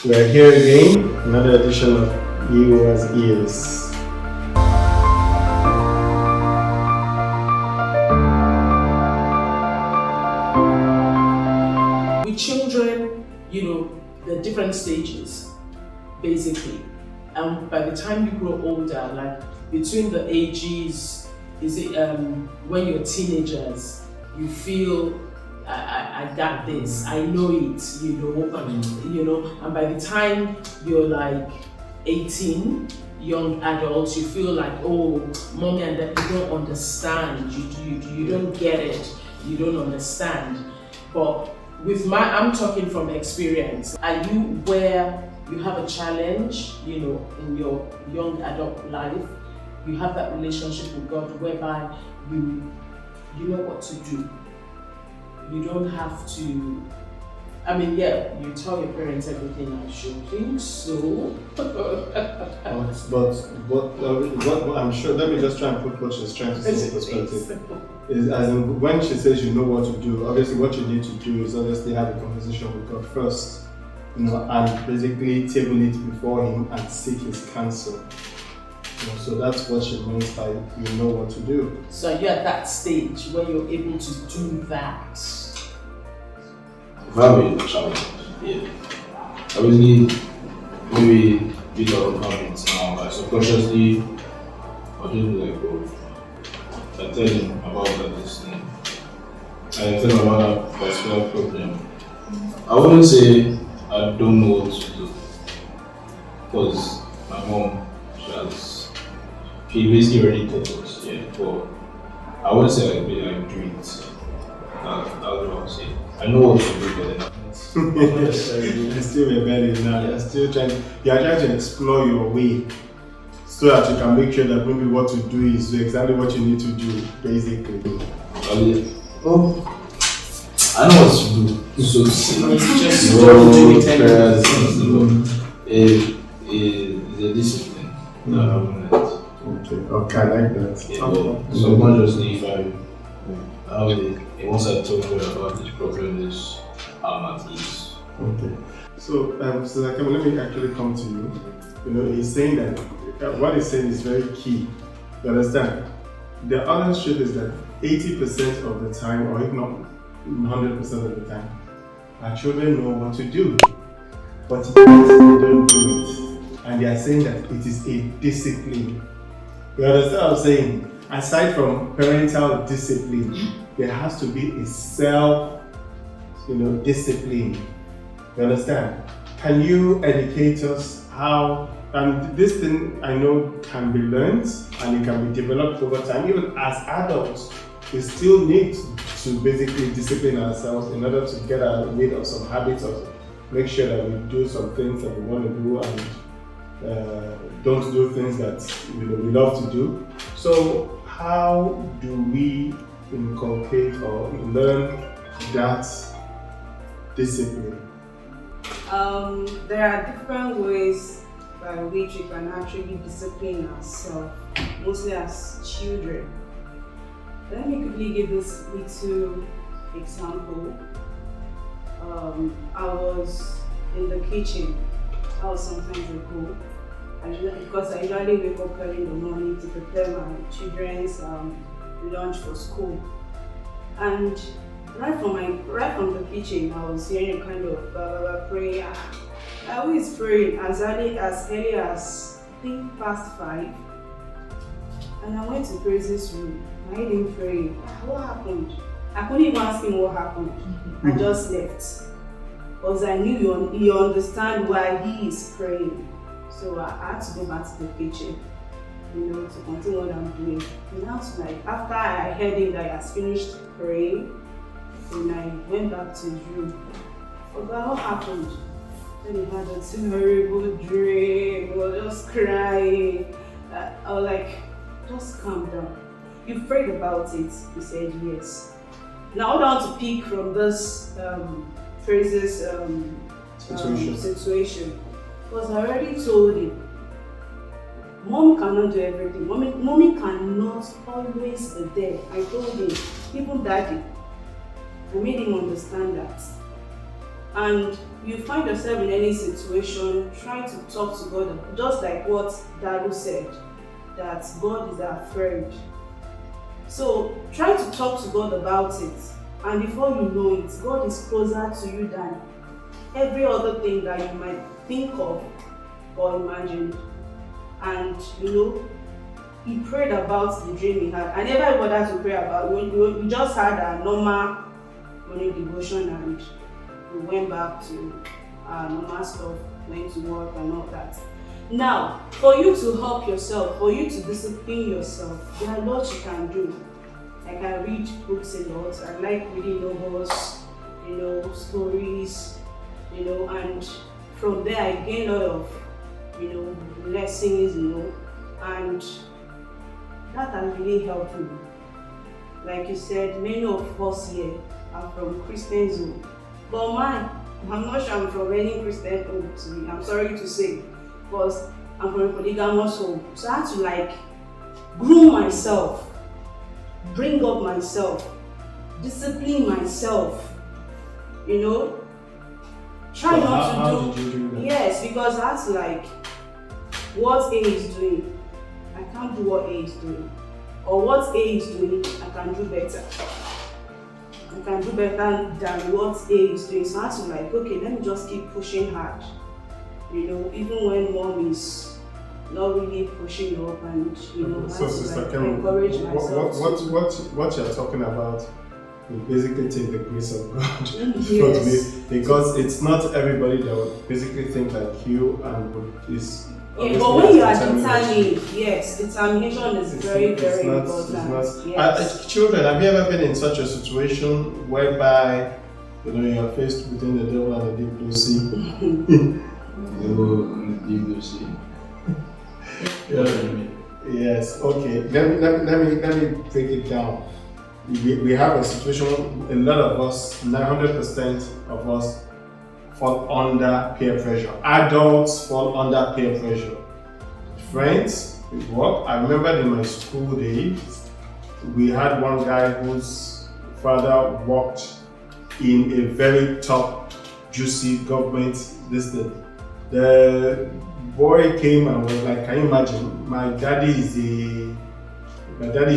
We're here again, another edition of He Who Has Ears. With children, there are different stages, basically. And by the time you grow older, like between the ages, when you're teenagers, you feel I got this, I know it, and by the time you're like 18, young adults, you feel like, oh, mommy and dad, you don't understand, you don't get it, you don't understand. But I'm talking from experience. Are you where you have a challenge, in your young adult life, you have that relationship with God whereby you know what to do. You don't have to, you tell your parents everything, I should think so. but what I'm sure, let me just try and put what she's trying to say in perspective. Is as in, when she says you know what to do, obviously what you need to do is obviously have a conversation with God first, and basically table it before Him and seek His counsel. So that's what she means by you know what to do. So you're at that stage where you're able to do that. Very challenging, yeah. Obviously, maybe bit of habits now, like subconsciously, I just be like, oh, I tell him about this thing. I tell him about that particular problem. I wouldn't say I don't know what to do, because my mom, she basically already taught us, yeah. But I wouldn't say I do it. That's what I would say. I know what to do, but then You're still rebelling now. You're trying to explore your way so that you can make sure that maybe what to do is exactly what you need to do, basically. I know what to do. So It's just don't do it anymore. It's a discipline that I haven't learned. Okay, I like that. Yeah, subconsciously, if once I told her about this problem, I'm at ease. Okay. So let me actually come to you. He's saying that what he's saying is very key. You understand? The honest truth is that 80% of the time, or if not 100% of the time, our children know what to do, but they don't do it. And they are saying that it is a discipline. You understand what I'm saying? Aside from parental discipline, there has to be a self-discipline. You understand? Can you educate us how, and this thing I know can be learned and it can be developed over time. Even as adults, we still need to basically discipline ourselves in order to get rid of some habits, or make sure that we do some things that we want to do and don't do things that we love to do. So how do we inculcate or learn that discipline? There are different ways by which we can actually discipline ourselves, mostly as children. Let me quickly give this little example. I was in the kitchen. That was some time ago. Because I usually wake up early in the morning to prepare my children's lunch for school. And right from the kitchen, I was hearing a kind of prayer. I always pray as early as I think past 5. And I went to Praise's room. I didn't pray. What happened? I couldn't even ask him what happened. I just left. Because I knew he understand why he is praying. So I had to go back to the kitchen, to continue what I'm doing. And after I heard him that he has finished praying, and I went back to his room. But what happened? Then he had a terrible dream. He was just crying. I was like, just calm down. You prayed about it? He said yes. Now I want to pick from this phrases situation. Because I already told him, Mom cannot do everything. Mommy cannot always be there. I told him, even Daddy. I made him understand that. and you find yourself in any situation, try to talk to God, just like what Daru said, that God is our friend. So try to talk to God about it, and before you know it, God is closer to you than every other thing that you might think of or imagine. And he prayed about the dream he had. I never bothered to pray about it. We just had a normal morning devotion, and we went back to our normal stuff, went to work and all that. Now, for you to help yourself, for you to discipline yourself, there are lots you can do. Like, I read books a lot. I like reading novels, stories, and from there I gain a lot of, lessons, and that has really helped me. Like you said, many of us here are from Christian home. But I'm not sure I'm from any Christian home to me. I'm sorry to say, because I'm from a polygamous home. So I had to groom myself, bring up myself, discipline myself, try not to how did you do that? Yes, because that's what A is doing, I can't do what A is doing. Or what A is doing, I can do better. I can do better than what A is doing. So I have to okay, let me just keep pushing hard. Even when mom is not really pushing up, and So, Sister Kemi, encourage myself. what you're talking about, we basically take the grace of God Yes. because it's not everybody that would basically think like you and is. Yeah, but when you are determined, yes, determination is very, very not, important. Yes. Children, have you ever been in such a situation whereby you're faced between the devil and the deep blue sea? Deep blue sea. Yes. Okay. Let me break it down. We have a situation. A lot of us, 900% of us, fall under peer pressure. Adults fall under peer pressure. Friends, with work. I remember in my school days, we had one guy whose father worked in a very top, juicy government listed. The boy came and was like, "Can you imagine? My daddy is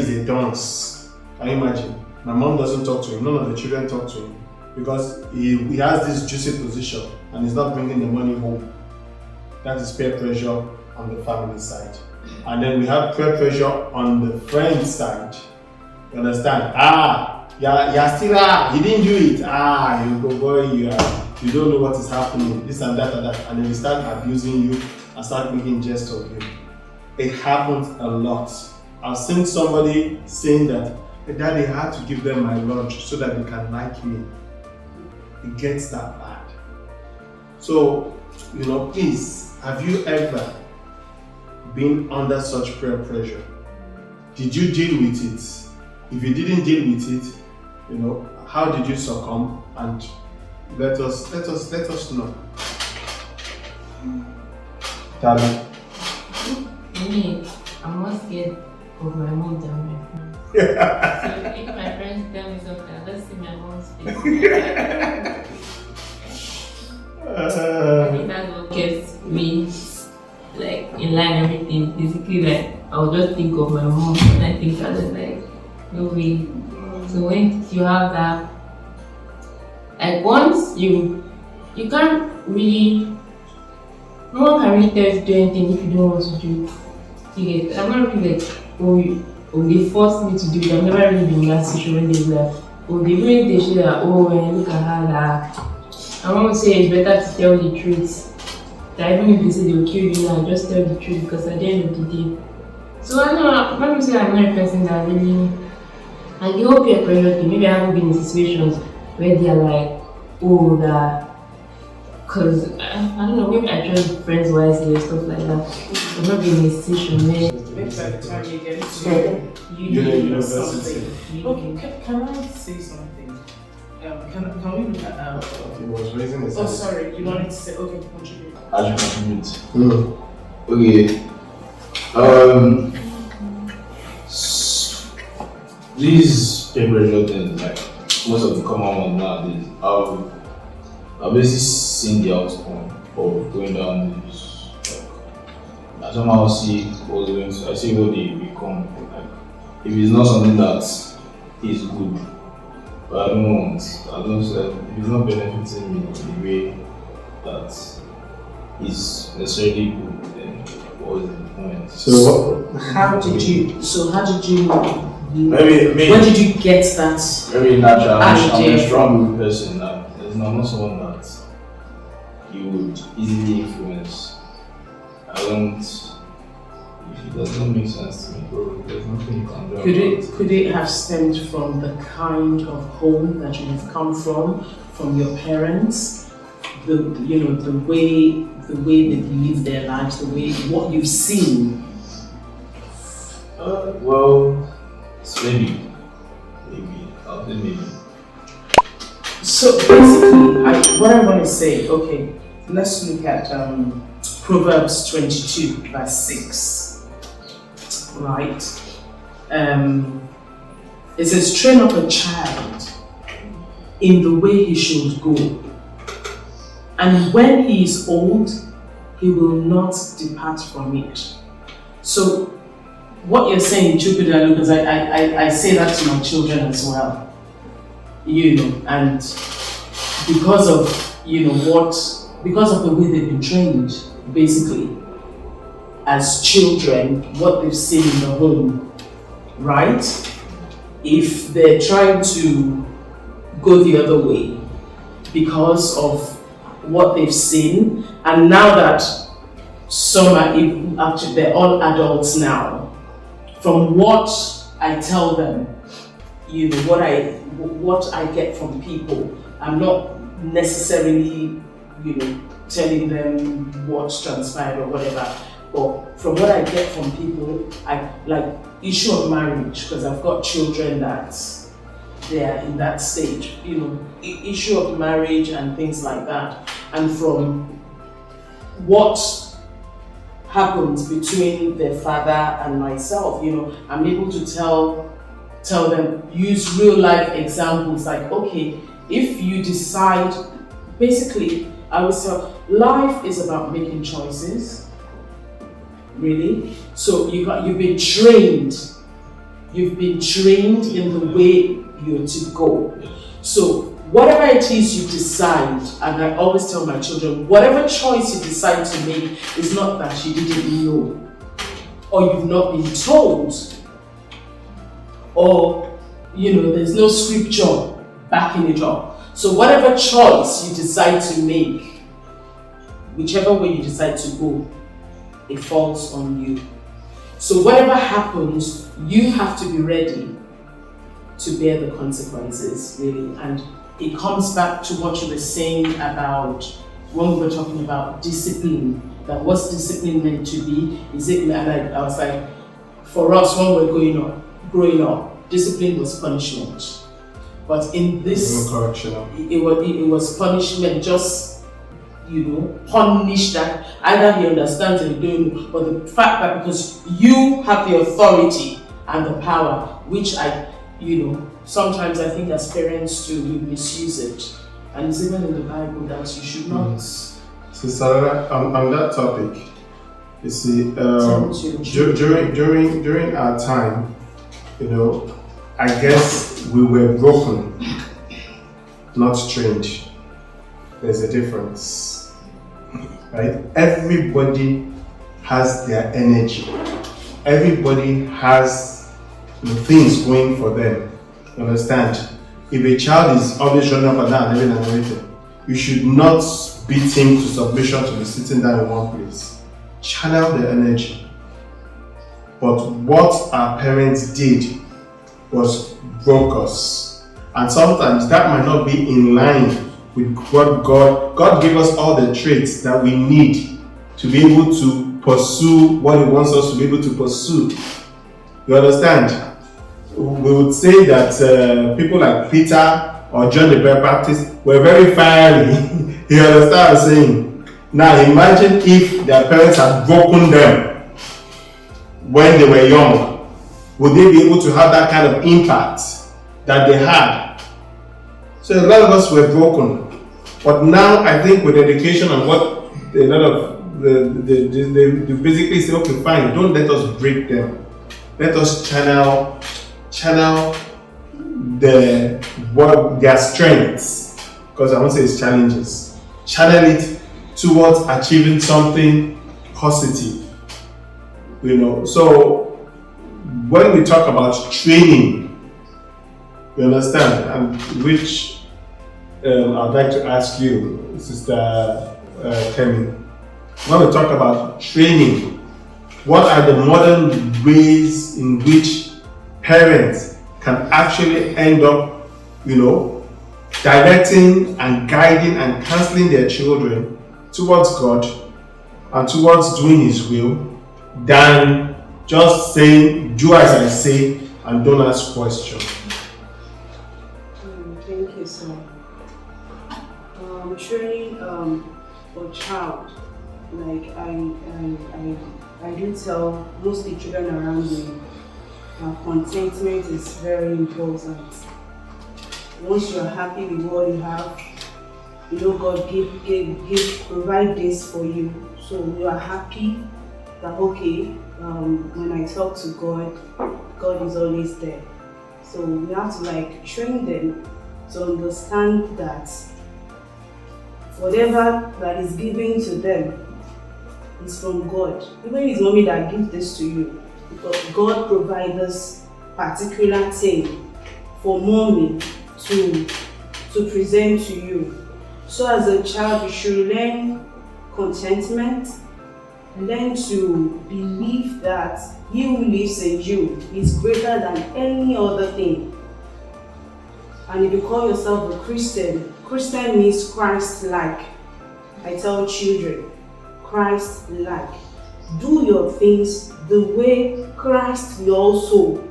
a dunce. Can you imagine? My mom doesn't talk to him. None of the children talk to him." Because he has this juicy position and he's not bringing the money home. That is peer pressure on the family side. And then we have peer pressure on the friend side. You understand? You're still, he didn't do it. You go, boy, you don't know what is happening, this and that and that. And then we start abusing you and start making jest of you. It happens a lot. I've seen somebody saying that, "Daddy, had to give them my lunch so that they can like me." It gets that bad. So, please, have you ever been under such peer pressure? Did you deal with it? If you didn't deal with it, how did you succumb? And let us know. Darling. Me, I'm more scared of my mom than my friends. So if my friends tell me something, I just see my mom's face. I think that's what keeps me in line, everything. Basically, I'll just think of my mom and I think that no way. So when you have that, once you can't really, no one can really tell you to do anything if you don't want to do it. I'm not really they forced me to do it. I've never really been in that situation when they really show that, look at her, that. I want to say it's better to tell the truth. That even if they say they'll kill you now, just tell the truth, because at the end of the day. So I know, let me say I'm not a person that really, the whole peer pressure thing, maybe I haven't been in situations where they are because I don't know, maybe I trust friends wisely or stuff like that. I've not been in a situation where Maybe by the time you get to University. Okay, can I say something? Can we look at He was raising his Oh, hand. sorry, you wanted to say, okay, contribute. I should contribute. Mm. Okay. These peer pressure things, most of the common ones nowadays, I've basically seen the outcome of going down this. Like, I somehow see what's going to. I see what they become. Like, if it's not something that is good, but I don't want. I don't say if it's not benefiting me in the way that is necessarily good, then what is the point? So How did you? Maybe When did you get that? very natural. I'm idea? a strong person. I'm not someone that you would easily influence. I don't. If it does not make sense to me, bro, there's nothing you can do. Could it have stemmed from the kind of home that you have come from your parents, the way they live their lives, the way what you've seen? Well, it's maybe. I'll say maybe. So basically, what I want to say, okay, let's look at Proverbs 22, verse 6. Right? It says, train up a child in the way he should go, and when he is old, he will not depart from it. So, what you're saying, Jupiter, Lucas, I say that to my children as well. And because of because of the way they've been trained, basically, as children, what they've seen in the home, right? If they're trying to go the other way because of what they've seen, and now that some are actually they're all adults now, from what I tell them, what I get from people, I'm not necessarily, telling them what's transpired or whatever. But from what I get from people, I like issue of marriage, because I've got children that they are in that stage, issue of marriage and things like that. And from what happens between their father and myself, I'm able to tell them, use real life examples, like, okay, if you decide, basically, I would say life is about making choices, really. So you've been trained in the way you're to go. So whatever it is you decide, and I always tell my children, whatever choice you decide to make is not that you didn't know, or you've not been told, or there's no scripture backing it up. So whatever choice you decide to make, whichever way you decide to go, it falls on you. So whatever happens, you have to be ready to bear the consequences, really. And it comes back to what you were saying about when we were talking about discipline, that what's discipline meant to be? I was like, for us, when we were growing up, discipline was punishment. But in this, it was punishment, just, punish that. Either he understands or he don't, but the fact that because you have the authority and the power, which sometimes I think as parents too, we misuse it. And it's even in the Bible that you should not. So Sarah, on that topic, you see, during our time, I guess we were broken, not trained. There's a difference, right? Everybody has their energy. Everybody has things going for them. You understand? If a child is always running up and down, living and everything, you should not beat him to submission to be sitting down in one place. Channel the energy. But what our parents did was broke us. And sometimes that might not be in line with what God gave us all the traits that we need to be able to pursue what He wants us to be able to pursue. You understand? We would say that people like Peter or John the Baptist were very fiery. You understand what I'm saying? Now imagine if their parents had broken them when they were young. Would they be able to have that kind of impact that they had? So a lot of us were broken. But now I think with education and what a lot of they basically say, okay, fine, don't let us break them. Let us channel their strengths, because I won't say it's challenges. Channel it towards achieving something positive. So when we talk about training, you understand, and which I'd like to ask you, Sister Kemi, when we talk about training, what are the modern ways in which parents can actually end up, directing and guiding and counseling their children towards God and towards doing His will, than just saying, do as I say and don't ask questions? Thank you, sir. Training for child, like I do tell mostly children around me, contentment is very important. Once you're happy with what you have, God provide this for you. So you are happy that okay, when I talk to God, God is always there. So we have to train them to understand that whatever that is given to them is from God. Even if it's mommy that gives this to you, because God provides us particular thing for mommy to present to you. So as a child, you should learn contentment, learn to believe that He who lives in you is greater than any other thing. And if you call yourself a Christian, Christian means Christ-like. I tell children, Christ-like. Do your things the way Christ will also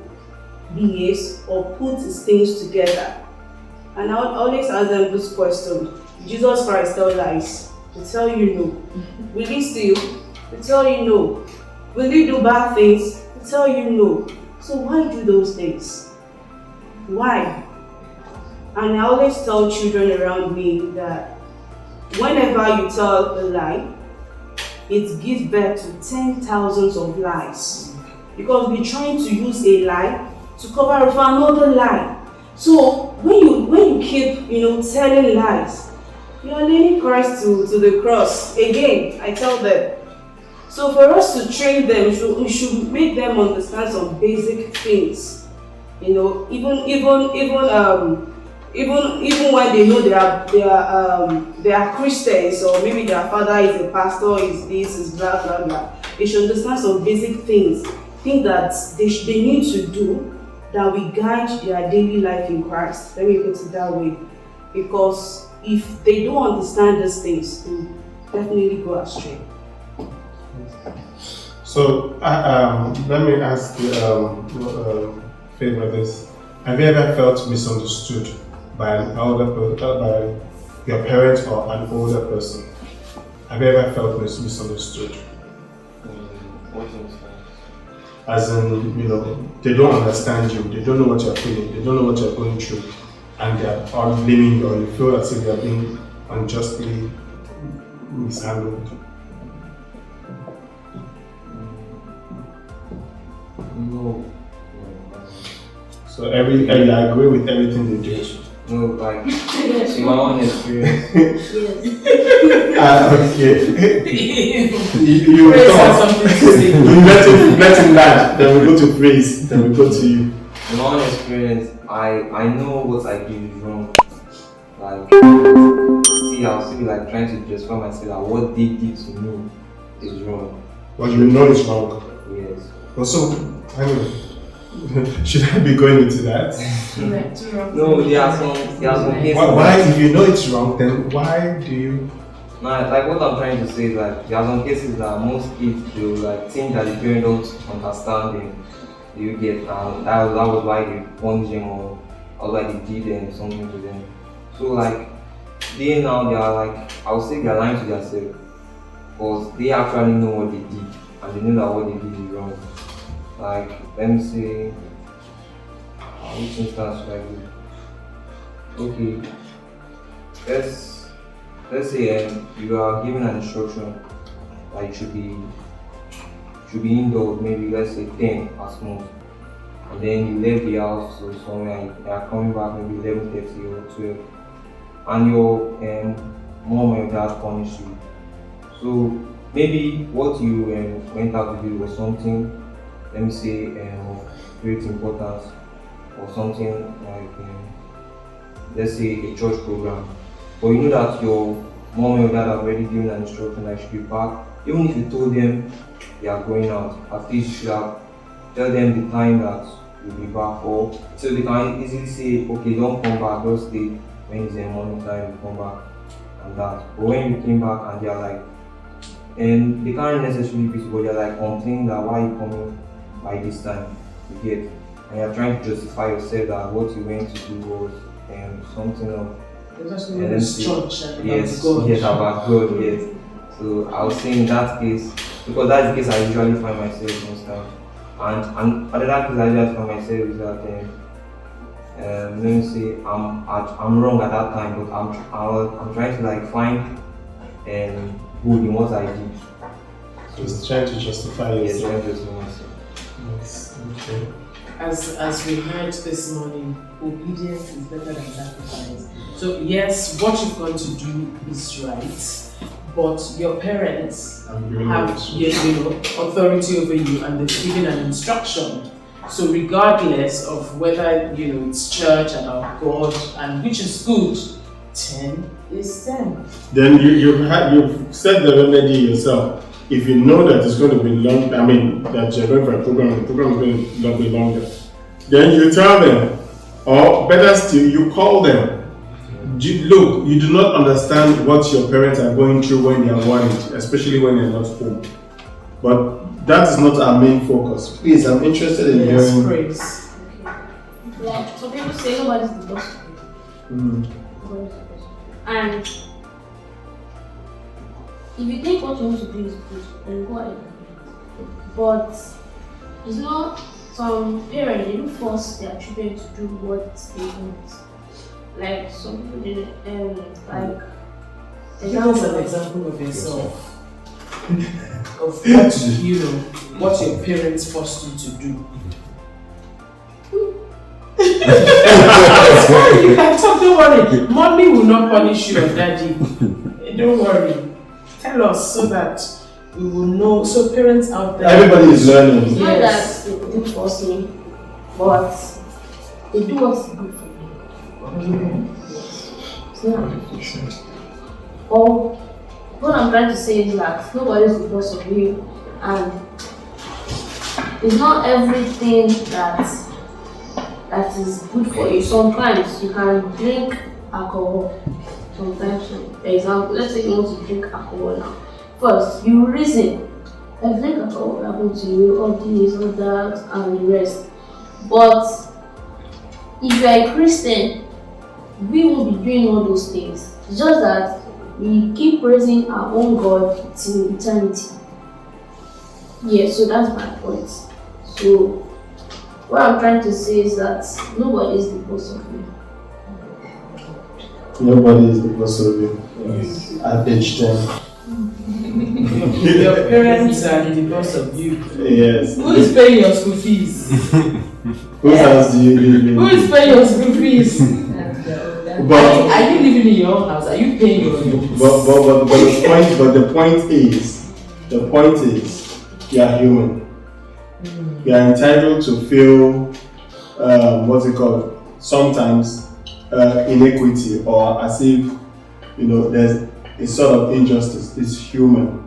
behaves or puts his things together. And I always ask them this question: Jesus Christ tell lies? To tell you no. Will He steal? To tell you no. Will He do bad things? To tell you no. So why do those things? Why? And I always tell children around me that whenever you tell a lie, it gives birth to 10,000s of lies. Because we're trying to use a lie to cover over another lie. So when you keep telling lies, you are leading Christ to the cross. Again, I tell them. So for us to train them, we should make them understand some basic things. Even when they know they are Christians, or maybe their father is a pastor, is this, is blah blah blah. They should understand some basic things that they need to do that will guide their daily life in Christ. Let me put it that way. Because if they don't understand these things, they will definitely go astray. So let me ask favor this. Have you ever felt misunderstood by an older by your parents or an older person? Have you ever felt misunderstood? What is that? As in, they don't understand you, they don't know what you're feeling, they don't know what you're going through, and they are all blaming you, or you feel as if they are being unjustly mishandled. No. So I agree with everything they do. No, like in my own experience. Okay. you Praise talk. has something to say. let him land. Then we go to praise. Then we go to you. In my own experience, I know what I did is wrong. Like, I'll still be like trying to justify myself that what they did to me is wrong. But you know it's wrong. Yes. Also, anyway, should I be going into that? No, there are some cases. Why, if you know it's wrong, then why do you? No, like what I'm trying to say is like there are some cases that most kids do like think that the parent don't understand them. You get that was why they punish them or why they did something to them. So like they now they are like I would say they are lying to themselves because they actually know what they did and they know that what they did is wrong. Like let me say which instance should I give? Okay. let's say you are given an instruction that you should be indoors, maybe let's say 10 at most, and then you left the house so somewhere and you are coming back maybe 11:30 or 12, and your mom or your dad punish you. So maybe what you went out to do was something, let me say, of great importance, or something like let's say a church program, but you know that your mom or your dad have already given an instruction that you should be back. Even if you told them you are going out, at least you should have tell them the time that you'll be back, or so they can easily say, okay, don't come back, just stay. When it's the morning time, you come back and that. But when you came back and they are like, and they can't necessarily be, but they're like complaining that why you coming by this time, you get, and you're trying to justify yourself that what you went to do was something of church and yes, God. yes, about God, yes. So I was saying in that case, because that's the case I usually find myself most times. And another case I usually find myself is that let me say I'm wrong at that time, but I'm trying to like find good in what I did. Just trying to justify Yes, yourself. trying to justify myself. Yes, okay. As we heard this morning, obedience is better than sacrifice. So yes, what you've got to do is right, but your parents I'm giving have you authority over you, and they've given an instruction. So regardless of whether it's church about God, and which is good, 10 is 10. Then you've set the remedy yourself. If you know that it's going to be long, that you're going for a program, the program is going to be longer, then you tell them, or better still, you call them. Look, you do not understand what your parents are going through when they are worried, especially when they're not home. But that is not our main focus. Please, I'm interested in hearing. Praise. Okay. Like some people say nobody's the boss of you. Nobody's the boss. And if you think what you want to do is good, then go ahead. But it's not, some parents, they do force their children to do what they want. Like some people did like Give us an example of yourself. Of what your parents forced you to do. You can talk, don't worry. Mommy will not punish you or daddy. Don't worry. Tell us so that we will know. So parents out there, Everybody is learning. it's not Yes. that they do force me, but they do what's good for me. It's not or what I'm trying to say is that nobody is the boss of you, and it's not everything that is good for you. Sometimes you can drink alcohol. Sometimes, for example, let's say you want to drink alcohol now. First, you reason. I drink alcohol will happen to you, all this, all that, and the rest. But if you are a Christian, we will be doing all those things. It's just that we keep praising our own God till eternity. Yeah, so that's my point. So what I'm trying to say is that nobody is the boss of me. Nobody is the boss of you. Yes. At age 10. your parents are the boss of you. Yes. Who is paying your school fees? Whose house do you live in? Who is paying your school fees? But- are you living in your own house? Are you paying your bills? But the point is, you are human. You are entitled to feel, what's it called? Sometimes inequity, or as if there's a sort of injustice. It's human.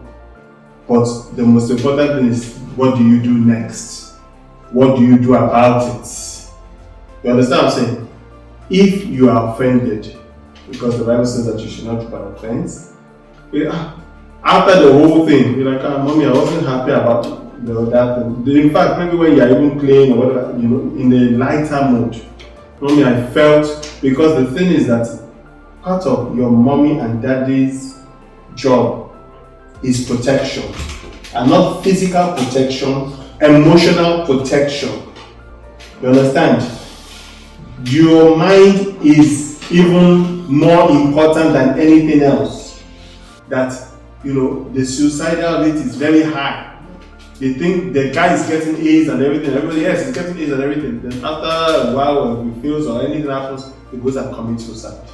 But the most important thing is, what do you do next? What do you do about it? You understand what I'm saying? If you are offended, because the Bible says that you should not keep an offense, after the whole thing, you're like, mommy, I wasn't happy about that thing. In fact, maybe when you're even playing or whatever, in a lighter mode, mommy, I felt, because the thing is that part of your mommy and daddy's job is protection, and not physical protection, emotional protection. You understand? Your mind is even more important than anything else. that the suicidal rate is very high. They think the guy is getting A's and everything. Everybody else is getting A's and everything. Then after a while, when he fails or anything happens, he goes and commits suicide.